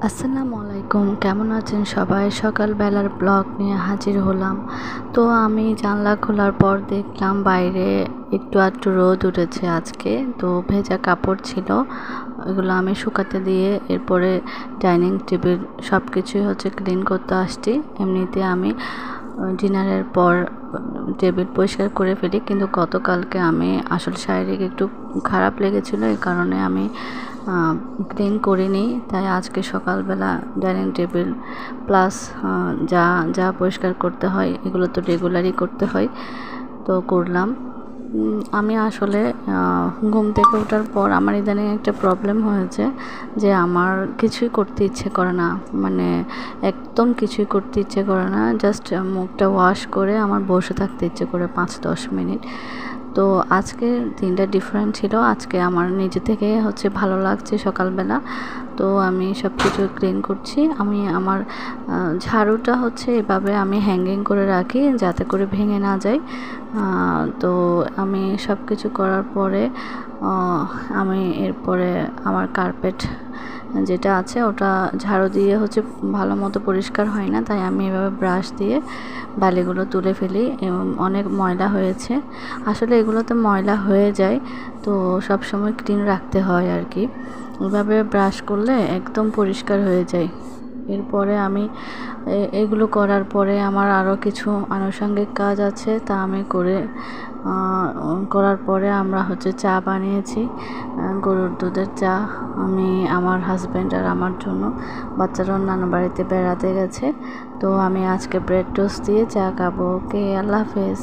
আসসালামু আলাইকুম, কেমন আছেন সবাই? সকালবেলার ব্লগ নিয়ে হাজির হলাম। তো আমি জানলা খোলার পর দেখলাম বাইরে একটু আধটু রোদ উঠেছে আজকে। তো ভেজা কাপড় ছিল, এগুলো আমি শুকাতে দিয়ে এরপরে ডাইনিং টেবিল সব কিছুই ক্লিন করতে আসছি। এমনিতে আমি ডিনারের পর টেবিল পরিষ্কার করে ফেলি, কিন্তু গতকালকে আমি আসলে শারীরিক একটু খারাপ লেগেছিলো, এই কারণে আমি ক্লিন করিনি। তাই আজকে সকালবেলা ডাইনিং টেবিল প্লাস যা যা পরিষ্কার করতে হয় এগুলো তো রেগুলারই করতে হয়, তো করলাম। আমি আসলে ঘুম থেকে ওঠার পর আমার ইদানিং একটা প্রবলেম হয়েছে যে আমার কিছুই করতে ইচ্ছে করে না, মানে একদম কিছুই করতে ইচ্ছে করে না। জাস্ট মুখটা ওয়াশ করে আমার বসে থাকতে ইচ্ছে করে 5-10 মিনিট। তো আজকের দিনটা ডিফারেন্ট ছিল। আজকে আমার নিজে থেকে ভালো লাগছে সকালবেলা। তো আমি সব কিছু ক্লিন করছি। আমি আমার ঝাড়ুটা এভাবে আমি হ্যাঙ্গিং করে রাখি যাতে করে ভেঙে না যায়। তো আমি সব কিছু করার পরে আমি এরপরে আমার কার্পেট যেটা আছে ওটা ঝাড়ু দিয়ে ভালো মতো পরিষ্কার হয় না, তাই আমি এভাবে ব্রাশ দিয়ে বালিগুলো তুলে ফেলি এবং অনেক ময়লা হয়েছে। আসলে এগুলোতে ময়লা হয়ে যায়, তো সব সময় ক্লিন রাখতে হয় আর কি। এভাবে ব্রাশ করলে একদম পরিষ্কার হয়ে যায়। এরপরে আমি এগুলো করার পরে আমার আরও কিছু আনুষঙ্গিক কাজ আছে, তা আমি করার পরে আমরা চা বানিয়েছি, গরুর দুধের চা। আমি, আমার হাজব্যান্ড আর আমার জন্য। বাচ্চারাও নানু বাড়িতে বেড়াতে গেছে, তো আমি আজকে ব্রেড টোস্ট দিয়ে চা খাবো। ওকে, আল্লাহ হাফেজ।